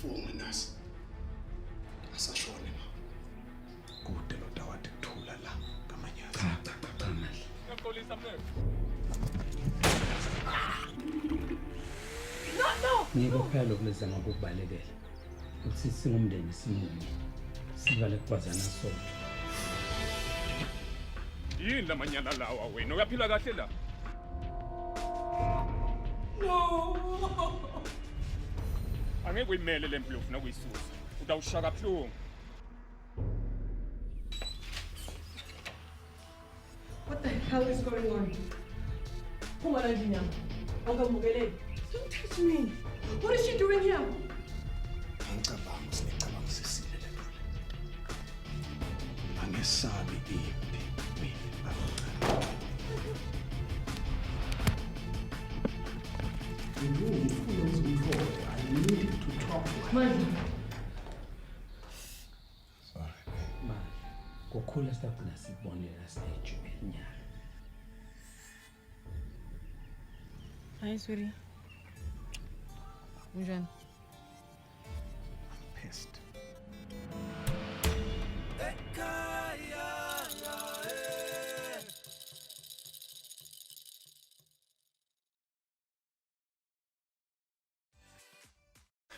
Funga nasi. Asashone ma. Kude lo dawati kuthula la kamanyazi. Cha manje. Ngiyaxolisa mnene. No. Ngikuphela ukulizama ukubalekela. Uthi singumndeni simunye. Sivale kwazana sonke. Yini lamanyana lawa wena uyaphila kahle la? No. Angeke uyimele lempilo ufuna kuyisusa. Utawushaka kabuhlungu. What the hell is going on? Phuma la ndini yami. Angamukeleli. Don't touch me. What is she doing here? Ngicabanga sinecabanga sisile le nto le. Angesabi impi mina. I need to talk to her. Manje. Sorry. Kokhula sitafuna sibonela stage enyaka. Hi, sweetie. Unjani? I'm pissed.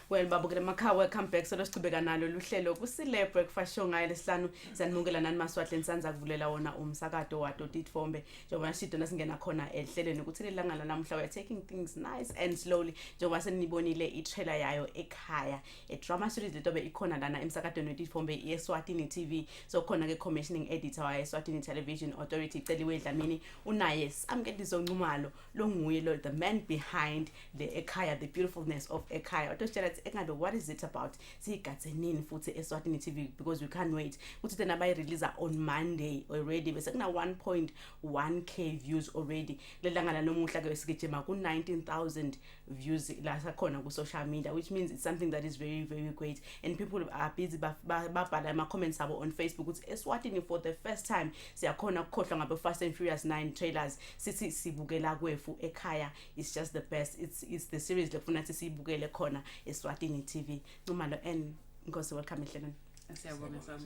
Well, babukele makha, welcome back. So losiqhubeka nalo luhlelo kusile breakfast show ngayo lesihlanu sanimukela nani Maswati lensanza kuvulela wona umsakazo wato Titfombe njengoba sidona singena khona ehlelweni ukuthi lelanga namhla we taking things nice and slowly njengoba senibonile itrailer yayo Ekhaya a drama series letobe ikhona lana emsakadweni Titfombe Eswatini TV. So khona ke commissioning editor wa Eswatini Television Authority Celiwe Dlamini unaye Samkeliso Nxumalo lo nguye lo the man behind the Ekhaya, the beautifulness of Ekhaya. Ekhaya, what is it about? Sigatsenini futhi Eswatini TV because we can't wait. Uthi tena bayi release on Monday already. Bese kuna 1.1k views already. Lelanga la nomuhla ke sigijima ku 19,000 views la sakhona ku social media, which means it's something that is very very great and people are busy babhala ama comments abo on Facebook uthi Eswatini for the first time siyakhona ukukhohlwa ngabe Fast and Furious 9 trailers sithi sibukela kwefu Ekhaya. It's just the best. It's the series lekufuna sithi sibukele khona Eswatini TV. Nxumalo and Nkosi, welcome ehlelweni. Siyabonga sami.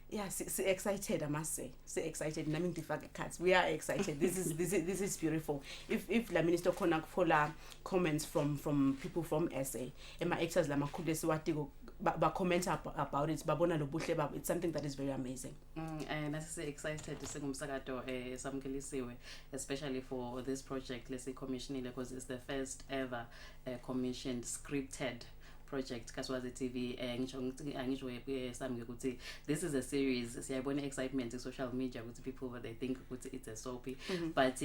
Yeah, so excited, I must say. So excited. Nami ngifake cards. We are excited. This is beautiful. If la minister khona kufola comments from people from SA, and my exes la makhulu Eswatini ba comment about it, babona lo buhle babo. It's something that is very amazing. And I'm excited to sing umsakazo Samkelisiwe, especially for this project let's say commissioning because it's the first ever commissioned scripted project Kaswazi TV ngisho sami ukuthi this is a series. Siyabona excitement in social media with people but they think it's a soapy but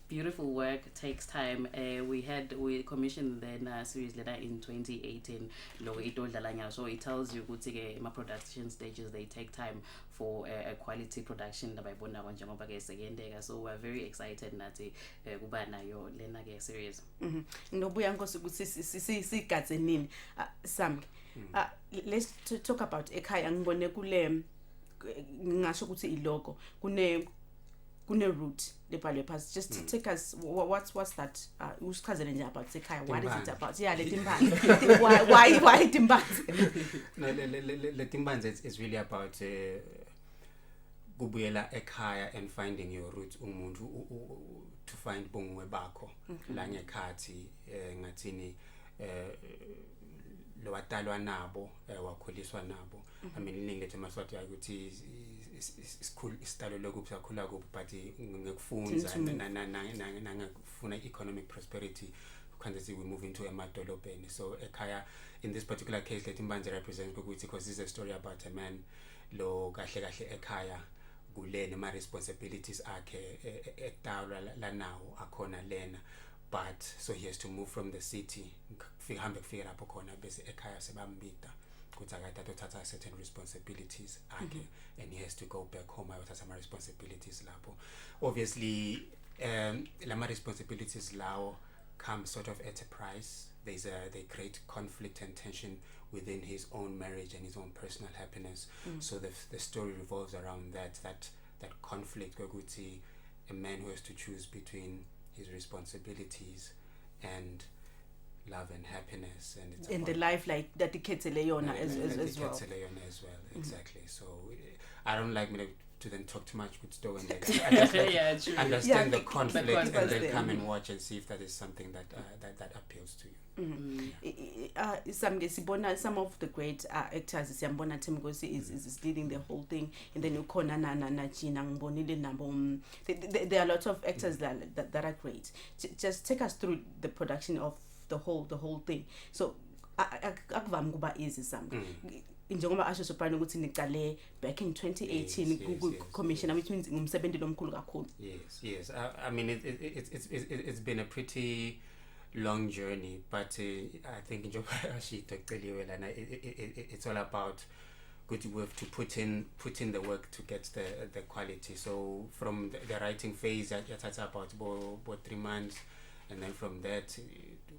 beautiful work takes time. We commissioned the series later in 2018 so it tells you ukuthi my production stages they take time for a quality production labayibona njengoba ke sekuyendeka. So we're very excited nathi kuba nayo lena ke series. Ngobuya Nkosi ukuthi sigatsenini Sam. Let's talk about Ekhaya. Ngibone kule ngisho ukuthi ilogo kune route lebhalwe phansi. Just take us what's that usichazele nje about Ekhaya. What is it about? Yeah, let Timbanzi. Why Timbanzi? No, let Timbanzi is really about kubuyela Ekhaya and finding your roots umuntu to find bongwe bakho la ngekhathi ngathini lo watalwa nabo wakhuliswa nabo. I mean iningi lethe Maswati ukuthi isikhulu isitalo lokuphila kuphi but ngekufunda nangekufuna economic prosperity kanti we move into emadolobheni. So Ekhaya in this particular case let Timbanzi represents ukuthi because this is a story about a man lo kahle Ekhaya kulena ma responsibilities akhe etawula la nawo akhona lena but so he has to move from the city kufika lapho khona bese Ekhaya sebambita ukuthi akathatha certain responsibilities akhe and he has to go back home ayothatha ama responsibilities lapho. Obviously lama responsibilities lawo come sort of at a price. They create conflict and tension within his own marriage and his own personal happiness. So the story revolves around that conflict ukuthi a man who has to choose between his responsibilities and love and happiness, and it's in about the life like that the kids Leona as well. As well, exactly. So I don't like me to then talk too much with Stowe and Yeah, true. understand the the conflict conflict and then there. come and watch and see if that is something that that appeals to you. Some of the great actors siyambona Thembigosi is leading the whole thing, and then ukhona na Gina ngibonile nabo there are lots of actors that are great. Just take us through the production of the whole thing. So akuvami kuba easy njengoba asho Soprano ukuthi niqale back in 2018 ku commissioner, which means ngumsebenzi lomkhulu kakhulu. Yes. I mean it's been a pretty long journey, but I think it's all about good work to put in the work to get the quality. So from the writing phase, that's about 3 months, and then from that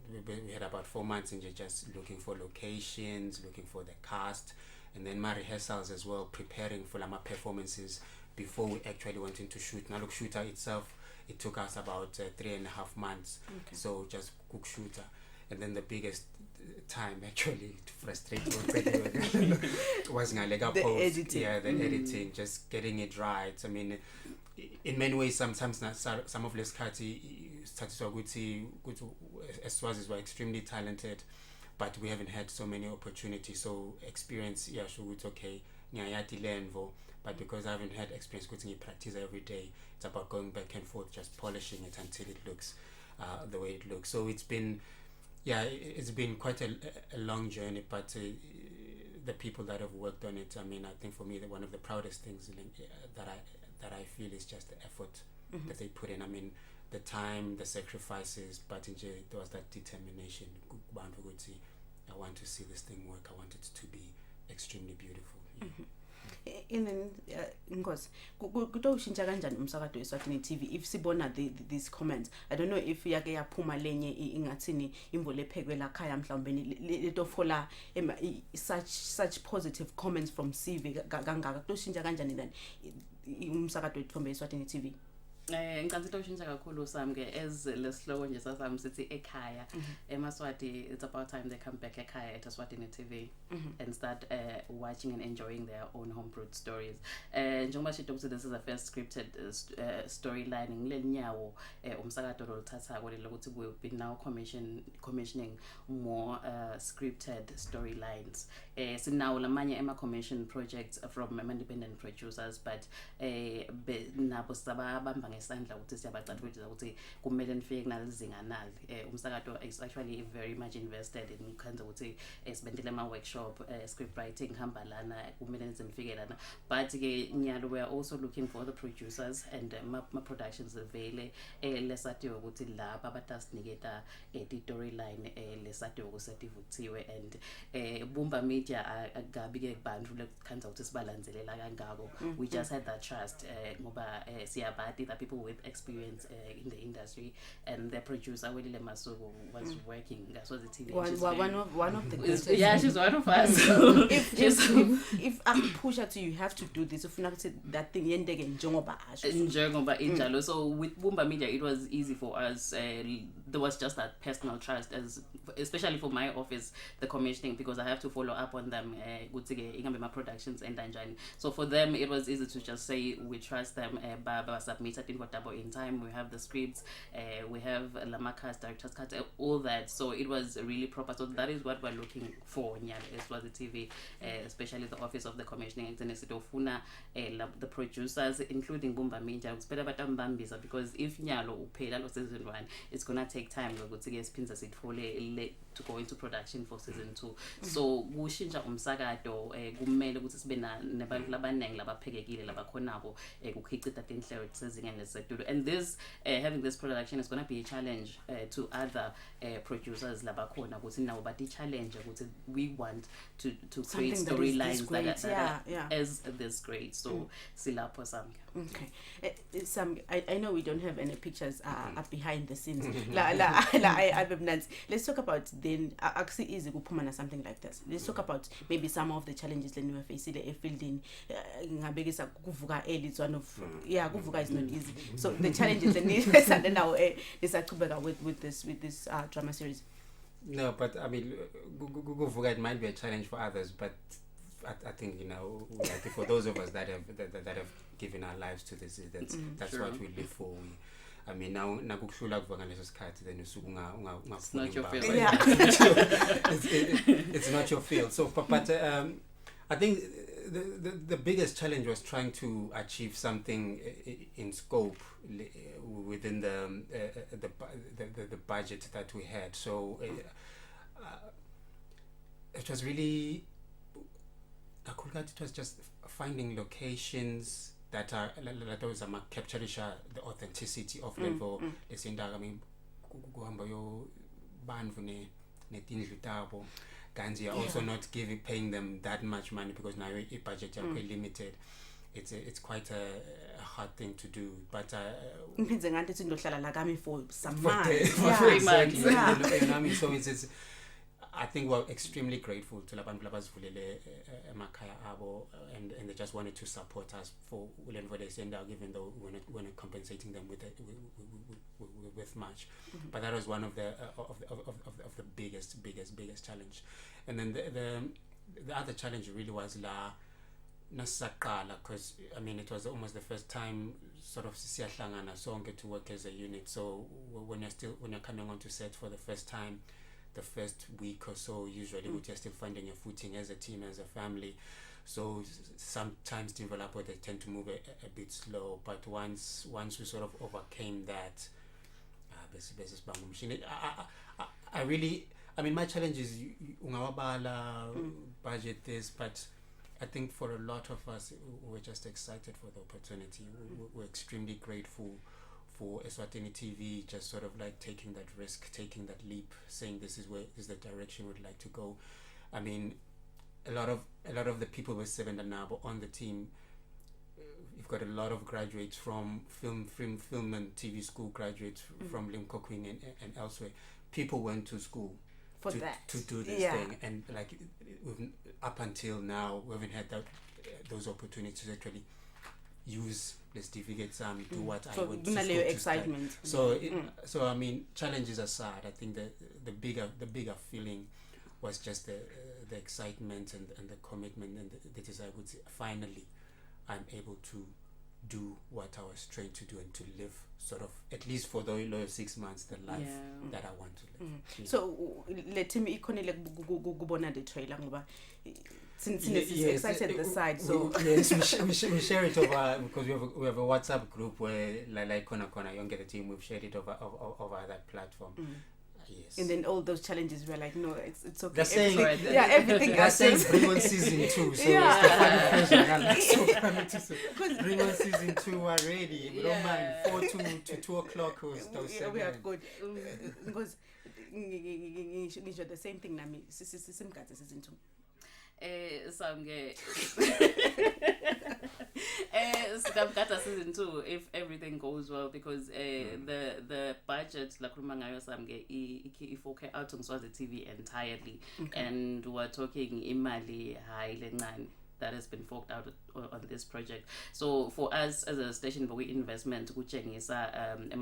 we had about 4 months in just looking for locations, looking for the cast, and then my rehearsals as well, preparing for my performances before we actually went into shoot. Now look, shooter itself, it took us about 3.5 months. Okay. So just cook shooter, and then the biggest time actually to frustrate was the editing. Yeah, the editing, just getting it right. I mean, in many ways, sometimes some of Leskati Eswazis were extremely talented, but we haven't had so many opportunities. So experience, yeah, sure, it's okay. But because I haven't had experience with practice every day, it's about going back and forth, just polishing it until it looks the way it looks. So it's been quite a long journey, but the people that have worked on it, I mean, I think for me, one of the proudest things that I feel is just the effort that they put in. I mean, the time, the sacrifices, but there was that determination. I want to see this thing work. I want it to be extremely beautiful. Yeah. And then Nkosi kutoshintsha kanjani umsakazo Eswatini TV if sibona these comments? I don't know if yake yaphuma lenye ingathini imvo lephekwe la khaya mhlawumbe letofola such positive comments from CV kangaka kutoshintsha kanjani then umsakazo wethu Eswatini TV? Ngicela ushintsha kakhulu Samke, as lesihloko nje sasami sithi Ekhaya eMaswati. It's about time they come back Ekhaya at Eswatini TV and start watching and enjoying their own homebrewed stories. Njengoba she talks, this is a first scripted storyline ngilenyawo umsakazo loluthathako lokuthi we've been now commissioning more scripted storylines. Sinawo lamanye commission projects from independent producers, but nabo sababamba ngesandla ukuthi siyabacathulela ukuthi kumele nifike kunalizinga nali. Umsakazo is actually very much invested in kinds of ukuthi sibendele ama workshop script writing hamba lana kumele nizifike lana, but ke nyalo we are also looking for the producers and ma productions vele lesathiwe ukuthi lapha batasiniketa storyline lesathiwe kusetivuthiwe, and Bumba Media akabi ke bantu lekhanza ukuthi sibalanzelela kangako. We just had that trust ngoba siyabati that people with experience in the industry, and the producer Welile Masuku was working ngaso the TV. One of the greatest. Yeah, she's one of us. If I push her to you have to do this, if not that thing yendeke njengoba injalo. So with Bumba Media it was easy for us. There was just that personal trust, especially for my office, the commissioning, because I have to follow up on them. My productions and Danjani. So for them it was easy to just say we trust them. Baba submitted in time. We have the scripts. We have Lamakas, director's cut, all that. So it was really proper. So that is what we're looking for. As well the TV, especially the office of the commissioning and the producers, including Bumba Media. It's better because if Nyalo pay season 1, it's gonna take time to go into production for season 2. So kushintsha umsakazo kumele ukuthi sibe nabantu labanengi labaphekekile labakhonabo ukukhicita inhlelo sezingene lesetulu, and this having this production is going to be a challenge to other producers labakhona ukuthi nawo bathi challenge ukuthi we want to create storylines that are as this great. So silapho Samke. Okay. I know we don't have any pictures up behind the scenes. Let's talk about then actually easy kuphuma something like this. Let's talk about maybe some of the challenges that we are facing in fielding. Ngabekisa kuvuka early, it's one of kuvuka is not easy. So the challenges and now with this drama series. No, but I mean, it might be a challenge for others, but I think, you know, like for those of us that have given our lives to this, that's Sure. what we live for. I mean, now nakuhlula kuva ngaleso sikhathi then usuku It's not your field. Yeah. it's not your field. So, but I think the biggest challenge was trying to achieve something in scope within the budget that we had. So it was really, it was just finding locations that are those are capturing the authenticity of level. I mean, kuhamba yo bandvu netindlu tabo. Ganzi are also not paying them that much money because now your budget are quite limited. It's quite a hard thing to do, but ngiphindze ngathi ukuthi ngizohlala la kami for some for months. exactly. Yeah. You know what I mean? So it's I think we're extremely grateful to labantu labasivulele emakhaya abo, and they just wanted to support us for whatever they send out, even though we're not compensating them with much. But that was one of the biggest challenge. And then the other challenge really was nasaqala, because I mean it was almost the first time sort of siyahlangana sonke to work as a unit. So when you're coming onto set for the first time, the first week or so, usually you're still finding your footing as a team, as a family. So sometimes developers, they tend to move a bit slow. But once we sort of overcame that, I mean, my challenge is budget this, but I think for a lot of us, we're just excited for the opportunity. We're extremely grateful for Eswatini TV, just sort of like taking that risk, taking that leap, saying this is the direction we'd like to go. I mean, a lot of the people with 7 and now on the team, you've got a lot of graduates from film and TV school graduates from Limpopo and elsewhere. People went to school For to do this thing, and like up until now, we haven't had those opportunities to actually use the certificates and do what I went to school to excitement. study. So I mean, challenges aside, I think the bigger feeling was just the excitement and the commitment and the desire. I would say finally I'm able to do what I was trained to do and to live sort of, at least for the 6 months, the life that I want to live. Yeah. So let him ikhonile kubona the trailer ngoba since excited the side, so yes, we share it over, because we have a WhatsApp group where like Kona Yonke the team, we've shared it over that platform. Yes. And then all those challenges, we're like, no, it's okay. They're saying, everything. They're saying bring on season 2, so it's the funny version. I like so funny to say. Bring on season 2 already. We don't mind 4 to 2 o'clock or so. We are good because the same thing. Nami simkhathe season 2. Sikamkata season 2 if everything goes well, because the budget lakhuluma ngayo samke ifoke out on Swazi TV entirely, and we're talking imali high lencane that has been forked out on this project. So for us as a station, we investment kutshengisa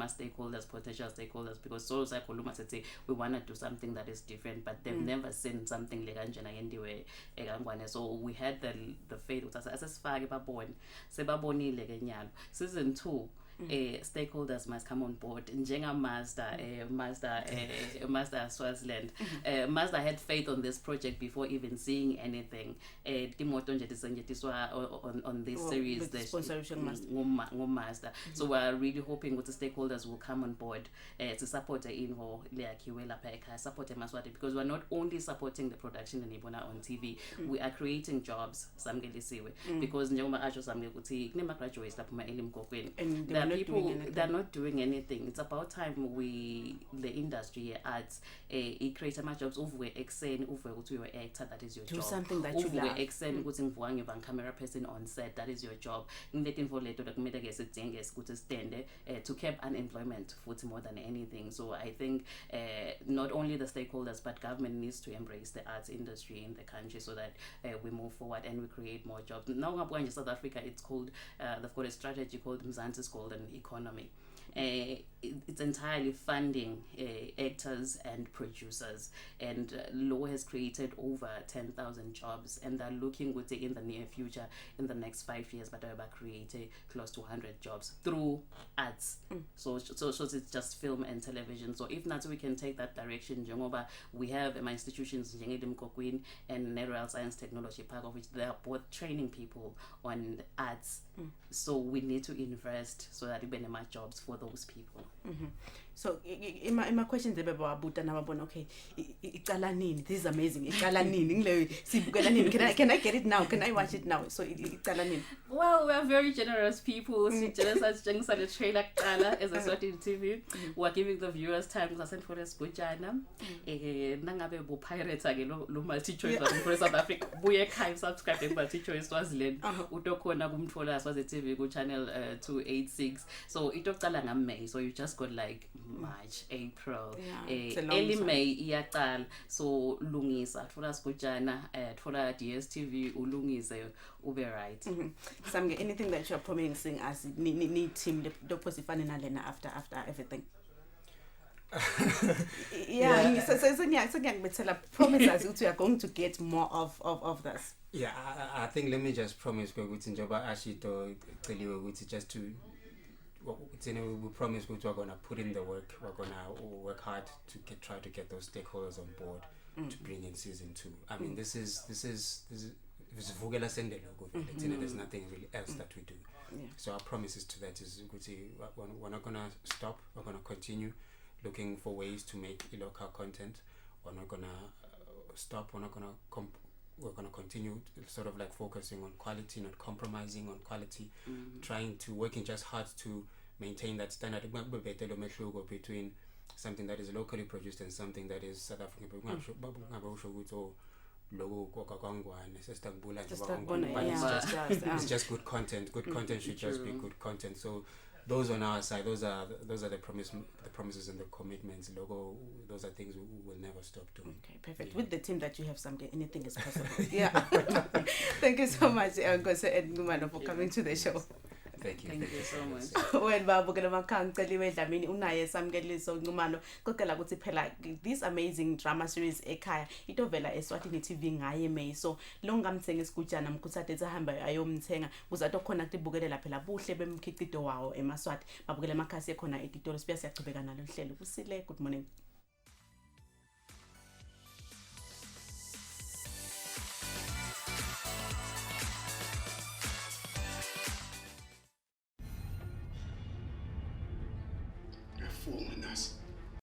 stakeholders, potential stakeholders, because so sakhuluma sithi we want to do something that is different, but they've never seen something like kanjena yendiwe ekangwane. So we had the faith ukuthi asesifake babone sebabonile ke nyalo. Season 2 stakeholders must come on board. Njenga Mazda Swaziland. Mazda had faith on this project before even seeing anything. Timoto nje tisenjetiswa on this series, the sponsorship Mazda. So we're really hoping that the stakeholders will come on board to support the Invo Leakhiwe lapha ekhaya, support Maswati, because we're not only supporting the production in Ibona on TV, we are creating jobs, Samkeliso, because njengoba asho Samke ukuthi kunema graduates lapha elimgogweni. They're not doing anything. It's about time the industry arts create more jobs. Uvuke exen, uvuke ukuthi you're an actor, that is your job. Do something that you love. Exen ukuthi ngivuka ngiba camera person on set, that is your job. Ngileti info leto dokumele ke sidinge ukuthi stand to keep unemployment futhi more than anything. So I think not only the stakeholders but government needs to embrace the arts industry in the country so that we move forward and we create more jobs. Now in South Africa, it's called they've got a strategy called Mzansi's Golden Economy. it's entirely funding actors and producers, and Law has created over 10,000 jobs, and they're looking with it in the near future, in the next 5 years, but they're creating close to 100 jobs through arts. So it's just film and television. So if not, we can take that direction. Njengoba we have my institutions Queen and Natural Science Technology Park, of which they are both training people on arts. So we need to invest so that we have jobs for those people. So in my question can this is amazing. Can I get it now? Can I watch it now? So well, we're very generous people. The trailer as a Eswatini TV. We're giving the viewers time to send for us Gujana. Nangabe bo pirates lo multi-choice for South Africa. Buye Ekhaya subscribe to multi-choice Swaziland. Utokona kumthola Eswatini TV go channel 286. So itokala nga May. So you just got like March, April, early May iyaqala. So lungisa thola Gujana, thola DSTV ulungise ube right. Anything that you're promising us need team after everything. So promise us we are going to get more of this. Yeah, I think let me just promise just to we promise we're going to put in the work. We're going to work hard to try to get those stakeholders on board to bring in season 2. I mean, this is there's nothing really else that we do. So our promises to that is we're not going to stop. We're going to continue looking for ways to make local content. We're not going to stop. We're going to continue sort of like focusing on quality, not compromising on quality, working just hard to maintain that standard between something that is locally produced and something that is South African. It's just good content. Good content should just be good content. So those on our side, those are the promises and the commitments. Those are things we will never stop doing. Okay, perfect. Yeah. With the team that you have, anything is possible. Yeah. Thank you so much, Nkosi Nxumalo, for coming to the show. Thank you so much. When babukela makhanceliwe Dlamini unaye Samkeliso Nxumalo kokela ukuthi phela this amazing drama series Ekhaya itovela Eswatini TV ngaye May. So longamthenga isigujana mkhuthathe ehamba ayomthenga uzathi khona kubukelela phela buhle bemkhiqido wawo eMaswati babukela amakhasi ekhona etitolo siyachubeka nalo hlelo kusile. Good morning.